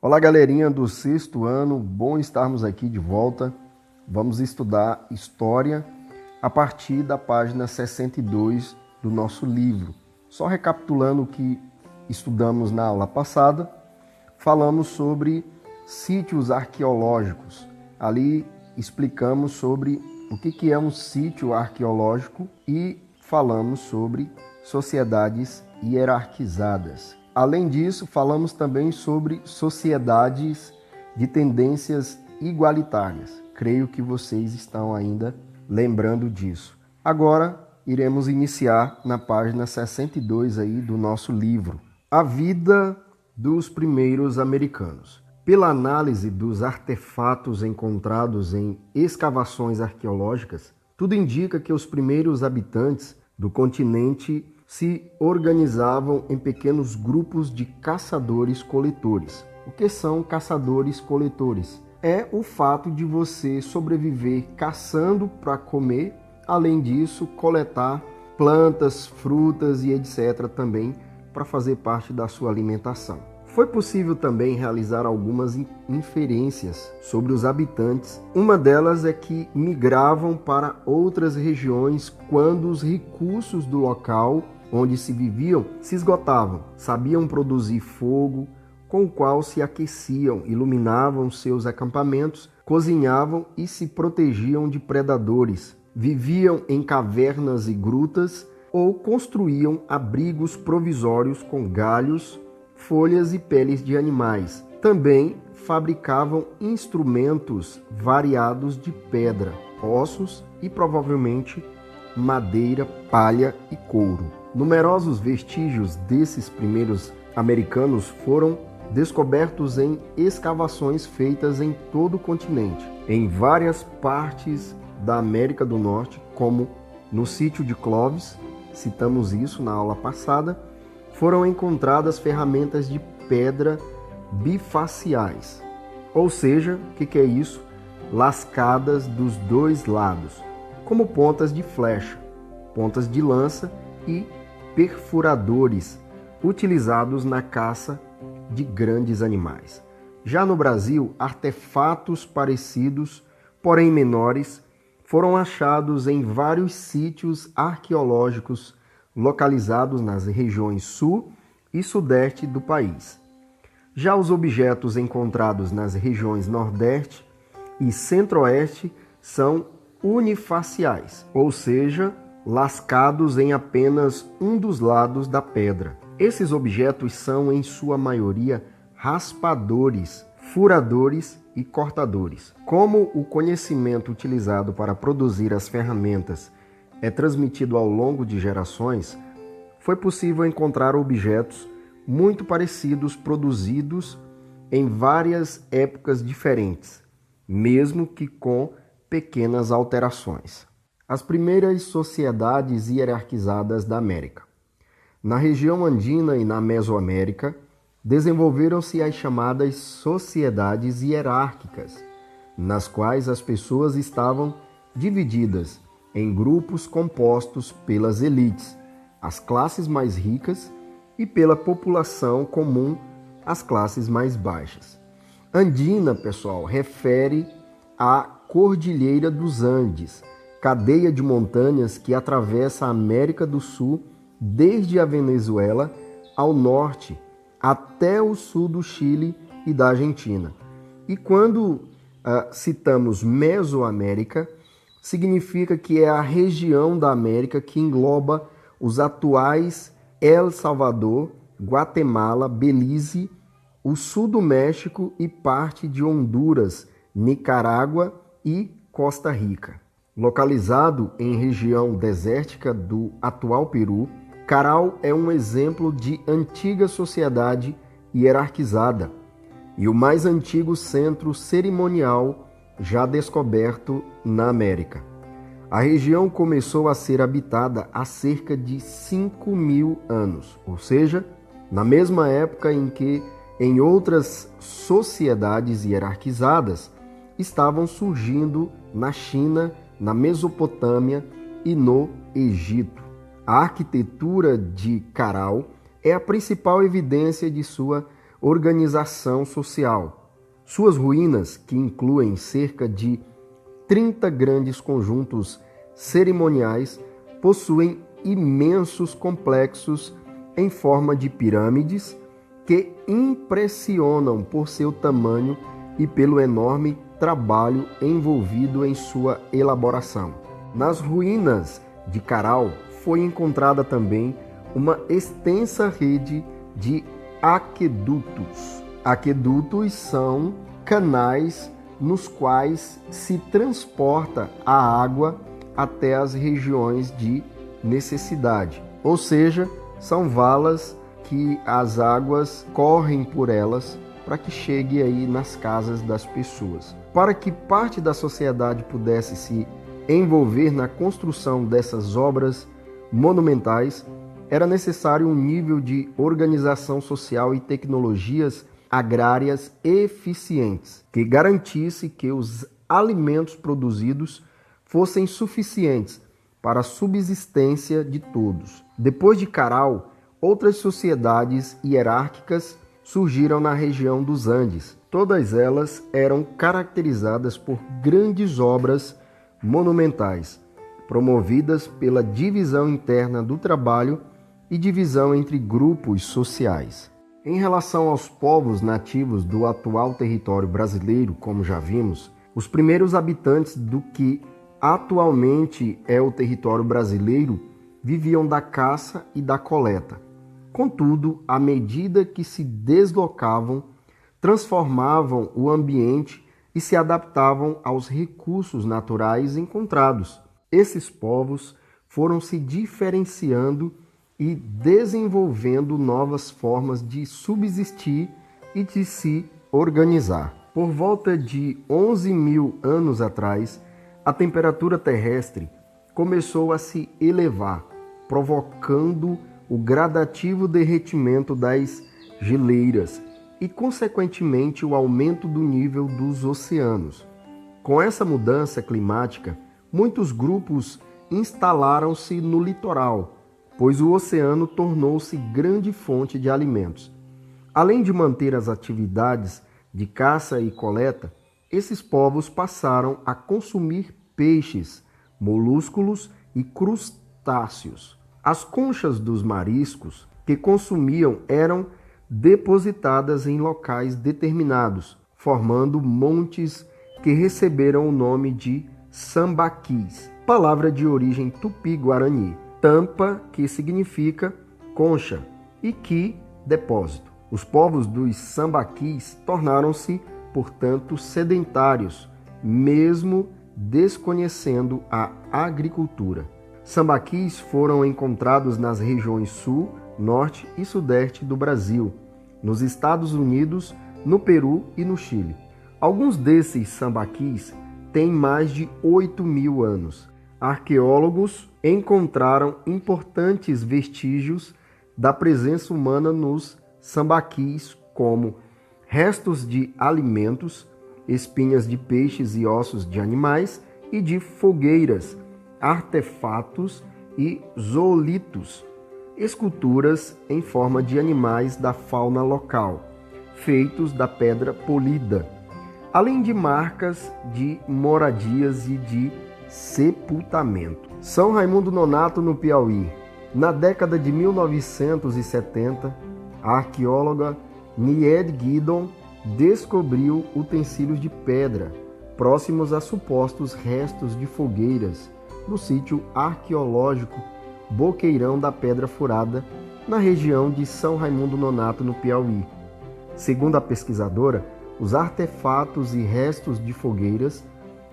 Olá, galerinha do sexto ano, bom estarmos aqui de volta. Vamos estudar História a partir da página 62 do nosso livro. Só recapitulando o que estudamos na aula passada, falamos sobre sítios arqueológicos. Ali explicamos sobre o que é um sítio arqueológico e falamos sobre sociedades hierarquizadas. Além disso, falamos também sobre sociedades de tendências igualitárias. Creio que vocês estão ainda lembrando disso. Agora, iremos iniciar na página 62 aí do nosso livro. A vida dos primeiros americanos. Pela análise dos artefatos encontrados em escavações arqueológicas, tudo indica que os primeiros habitantes do continente se organizavam em pequenos grupos de caçadores-coletores. O que são caçadores-coletores? É o fato de você sobreviver caçando para comer, além disso, coletar plantas, frutas e etc. também para fazer parte da sua alimentação. Foi possível também realizar algumas inferências sobre os habitantes. Uma delas é que migravam para outras regiões quando os recursos do local onde se viviam se esgotavam. Sabiam produzir fogo, com o qual se aqueciam, iluminavam seus acampamentos, cozinhavam e se protegiam de predadores. Viviam em cavernas e grutas ou construíam abrigos provisórios com galhos, folhas e peles de animais. Também fabricavam instrumentos variados de pedra, ossos e provavelmente madeira, palha e couro. Numerosos vestígios desses primeiros americanos foram descobertos em escavações feitas em todo o continente, em várias partes da América do Norte, como no sítio de Clovis, citamos isso na aula passada, foram encontradas ferramentas de pedra bifaciais, ou seja, o que é isso? Lascadas dos dois lados, como pontas de flecha, pontas de lança e perfuradores utilizados na caça de grandes animais. Já no Brasil, artefatos parecidos, porém menores, foram achados em vários sítios arqueológicos localizados nas regiões sul e sudeste do país. Já os objetos encontrados nas regiões nordeste e centro-oeste são unifaciais, ou seja, lascados em apenas um dos lados da pedra. Esses objetos são, em sua maioria, raspadores, furadores e cortadores. Como o conhecimento utilizado para produzir as ferramentas é transmitido ao longo de gerações, foi possível encontrar objetos muito parecidos produzidos em várias épocas diferentes, mesmo que com pequenas alterações. As primeiras sociedades hierarquizadas da América. Na região andina e na Mesoamérica, desenvolveram-se as chamadas sociedades hierárquicas, nas quais as pessoas estavam divididas em grupos compostos pelas elites, as classes mais ricas, e pela população comum, as classes mais baixas. Andina, pessoal, refere à Cordilheira dos Andes, cadeia de montanhas que atravessa a América do Sul desde a Venezuela ao norte até o sul do Chile e da Argentina. E quando citamos Mesoamérica, significa que é a região da América que engloba os atuais El Salvador, Guatemala, Belize, o sul do México e parte de Honduras, Nicarágua e Costa Rica. Localizado em região desértica do atual Peru, Caral é um exemplo de antiga sociedade hierarquizada e o mais antigo centro cerimonial já descoberto na América. A região começou a ser habitada há cerca de 5.000 anos, ou seja, na mesma época em que em outras sociedades hierarquizadas estavam surgindo na China, na Mesopotâmia e no Egito. A arquitetura de Caral é a principal evidência de sua organização social. Suas ruínas, que incluem cerca de 30 grandes conjuntos cerimoniais, possuem imensos complexos em forma de pirâmides que impressionam por seu tamanho e pelo enorme trabalho envolvido em sua elaboração. Nas ruínas de Caral foi encontrada também uma extensa rede de aquedutos. Aquedutos são canais nos quais se transporta a água até as regiões de necessidade, ou seja, são valas que as águas correm por elas para que chegue aí nas casas das pessoas. Para que parte da sociedade pudesse se envolver na construção dessas obras monumentais, era necessário um nível de organização social e tecnologias agrárias eficientes, que garantisse que os alimentos produzidos fossem suficientes para a subsistência de todos. Depois de Caral, outras sociedades hierárquicas surgiram na região dos Andes. Todas elas eram caracterizadas por grandes obras monumentais, promovidas pela divisão interna do trabalho e divisão entre grupos sociais. Em relação aos povos nativos do atual território brasileiro, como já vimos, os primeiros habitantes do que atualmente é o território brasileiro viviam da caça e da coleta. Contudo, à medida que se deslocavam, transformavam o ambiente e se adaptavam aos recursos naturais encontrados. Esses povos foram se diferenciando e desenvolvendo novas formas de subsistir e de se organizar. Por volta de 11.000 anos atrás, a temperatura terrestre começou a se elevar, provocando o gradativo derretimento das geleiras e, consequentemente, o aumento do nível dos oceanos. Com essa mudança climática, muitos grupos instalaram-se no litoral, pois o oceano tornou-se grande fonte de alimentos. Além de manter as atividades de caça e coleta, esses povos passaram a consumir peixes, molúsculos e crustáceos. As conchas dos mariscos que consumiam eram depositadas em locais determinados, formando montes que receberam o nome de sambaquis, palavra de origem tupi-guarani. Tampa, que significa concha, e qui, depósito. Os povos dos sambaquis tornaram-se, portanto, sedentários, mesmo desconhecendo a agricultura. Sambaquis foram encontrados nas regiões sul, norte e sudeste do Brasil, nos Estados Unidos, no Peru e no Chile. Alguns desses sambaquis têm mais de 8.000 anos. Arqueólogos encontraram importantes vestígios da presença humana nos sambaquis, como restos de alimentos, espinhas de peixes e ossos de animais e de fogueiras, artefatos e zoolitos, esculturas em forma de animais da fauna local, feitos da pedra polida, além de marcas de moradias e de sepultamento. São Raimundo Nonato, no Piauí. Na década de 1970, a arqueóloga Nied Guidon descobriu utensílios de pedra próximos a supostos restos de fogueiras no sítio arqueológico Boqueirão da Pedra Furada, na região de São Raimundo Nonato, no Piauí. Segundo a pesquisadora, os artefatos e restos de fogueiras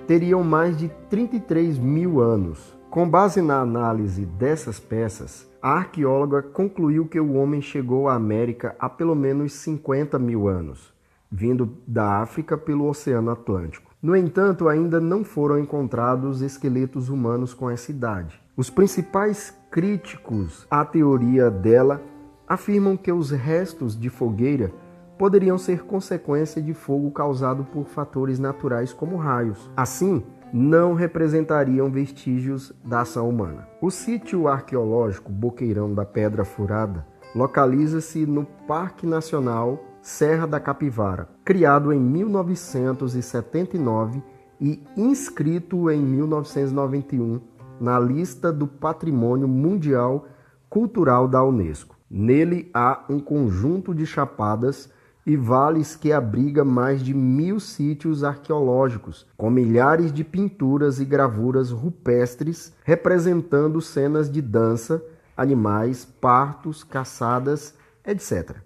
teriam mais de 33.000 anos. Com base na análise dessas peças, a arqueóloga concluiu que o homem chegou à América há pelo menos 50.000 anos, vindo da África pelo Oceano Atlântico. No entanto, ainda não foram encontrados esqueletos humanos com essa idade. Os principais críticos à teoria dela afirmam que os restos de fogueira poderiam ser consequência de fogo causado por fatores naturais como raios. Assim, não representariam vestígios da ação humana. O sítio arqueológico Boqueirão da Pedra Furada localiza-se no Parque Nacional Serra da Capivara, criado em 1979 e inscrito em 1991 na lista do Patrimônio Mundial Cultural da Unesco. Nele há um conjunto de chapadas e vales que abriga mais de 1.000 sítios arqueológicos, com milhares de pinturas e gravuras rupestres representando cenas de dança, animais, partos, caçadas, etc.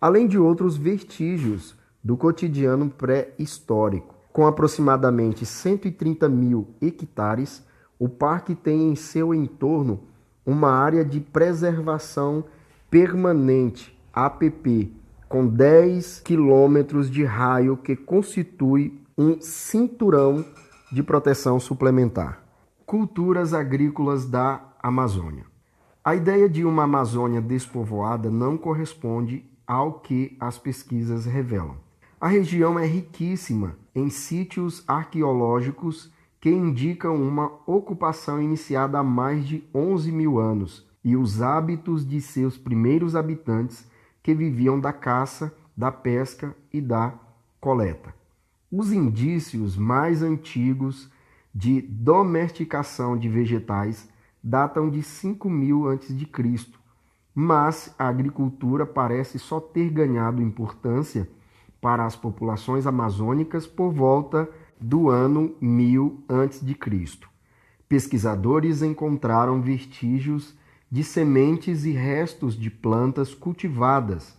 Além de outros vestígios do cotidiano pré-histórico. Com aproximadamente 130 mil hectares, o parque tem em seu entorno uma área de preservação permanente, APP, com 10 quilômetros de raio que constitui um cinturão de proteção suplementar. Culturas agrícolas da Amazônia. A ideia de uma Amazônia despovoada não corresponde ao que as pesquisas revelam. A região é riquíssima em sítios arqueológicos que indicam uma ocupação iniciada há mais de 11 mil anos e os hábitos de seus primeiros habitantes que viviam da caça, da pesca e da coleta. Os indícios mais antigos de domesticação de vegetais datam de 5.000 a.C., mas a agricultura parece só ter ganhado importância para as populações amazônicas por volta do ano 1000 a.C. Pesquisadores encontraram vestígios de sementes e restos de plantas cultivadas,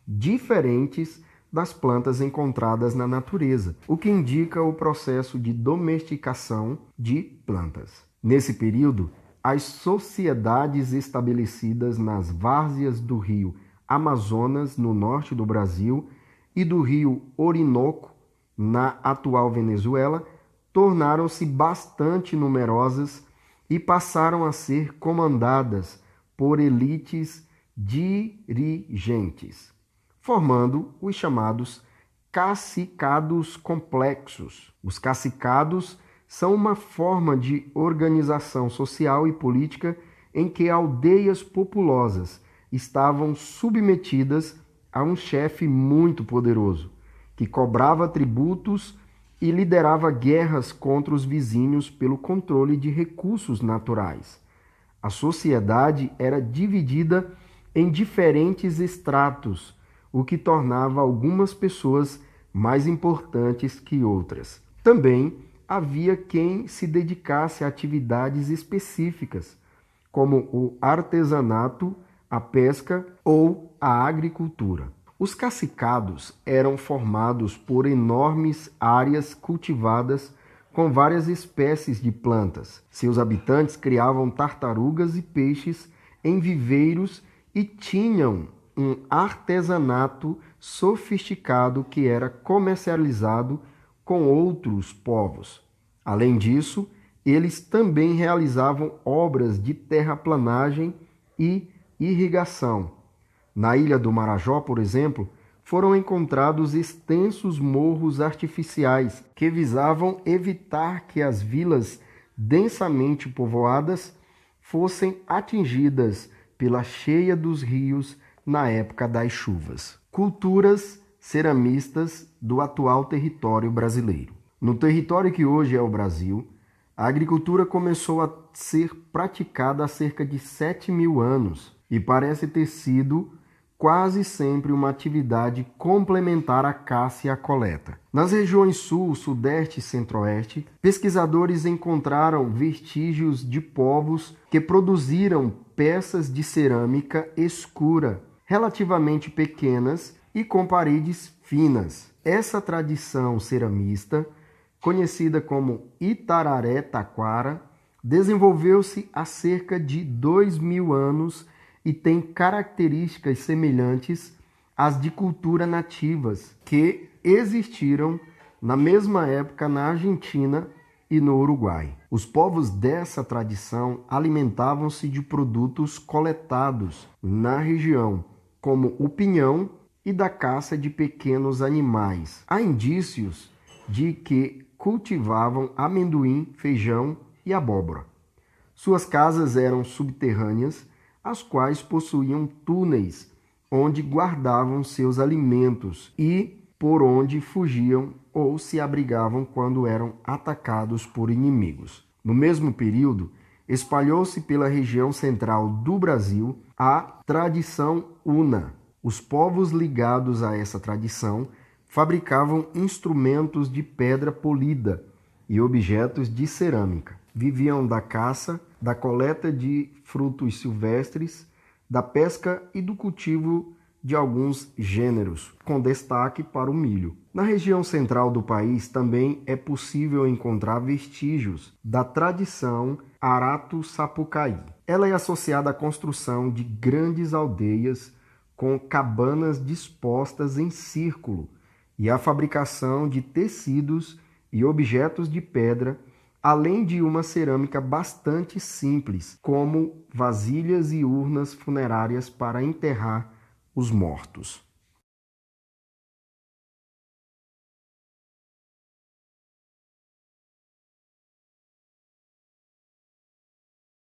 diferentes das plantas encontradas na natureza, o que indica o processo de domesticação de plantas. Nesse período, as sociedades estabelecidas nas várzeas do rio Amazonas, no norte do Brasil, e do rio Orinoco, na atual Venezuela, tornaram-se bastante numerosas e passaram a ser comandadas por elites dirigentes, formando os chamados cacicados complexos. Os cacicados são uma forma de organização social e política em que aldeias populosas estavam submetidas a um chefe muito poderoso, que cobrava tributos e liderava guerras contra os vizinhos pelo controle de recursos naturais. A sociedade era dividida em diferentes estratos, o que tornava algumas pessoas mais importantes que outras. Também havia quem se dedicasse a atividades específicas, como o artesanato, a pesca ou a agricultura. Os cacicados eram formados por enormes áreas cultivadas com várias espécies de plantas. Seus habitantes criavam tartarugas e peixes em viveiros e tinham um artesanato sofisticado que era comercializado com outros povos. Além disso, eles também realizavam obras de terraplanagem e irrigação. Na ilha do Marajó, por exemplo, foram encontrados extensos morros artificiais que visavam evitar que as vilas densamente povoadas fossem atingidas pela cheia dos rios na época das chuvas. Culturas ceramistas do atual território brasileiro. No território que hoje é o Brasil, a agricultura começou a ser praticada há cerca de 7.000 anos e parece ter sido quase sempre uma atividade complementar à caça e à coleta. Nas regiões sul, sudeste e centro-oeste, pesquisadores encontraram vestígios de povos que produziram peças de cerâmica escura, relativamente pequenas e com paredes finas. Essa tradição ceramista, conhecida como Itararé Taquara, desenvolveu-se há cerca de 2.000 anos e tem características semelhantes às de cultura nativas que existiram na mesma época na Argentina e no Uruguai. Os povos dessa tradição alimentavam-se de produtos coletados na região, como o pinhão e da caça de pequenos animais. Há indícios de que cultivavam amendoim, feijão e abóbora. Suas casas eram subterrâneas, as quais possuíam túneis onde guardavam seus alimentos e por onde fugiam ou se abrigavam quando eram atacados por inimigos. No mesmo período, espalhou-se pela região central do Brasil a tradição una. Os povos ligados a essa tradição fabricavam instrumentos de pedra polida e objetos de cerâmica. Viviam da caça, da coleta de frutos silvestres, da pesca e do cultivo de alguns gêneros, com destaque para o milho. Na região central do país também é possível encontrar vestígios da tradição Arato-Sapucaí. Ela é associada à construção de grandes aldeias com cabanas dispostas em círculo e à fabricação de tecidos e objetos de pedra, além de uma cerâmica bastante simples, como vasilhas e urnas funerárias para enterrar os mortos.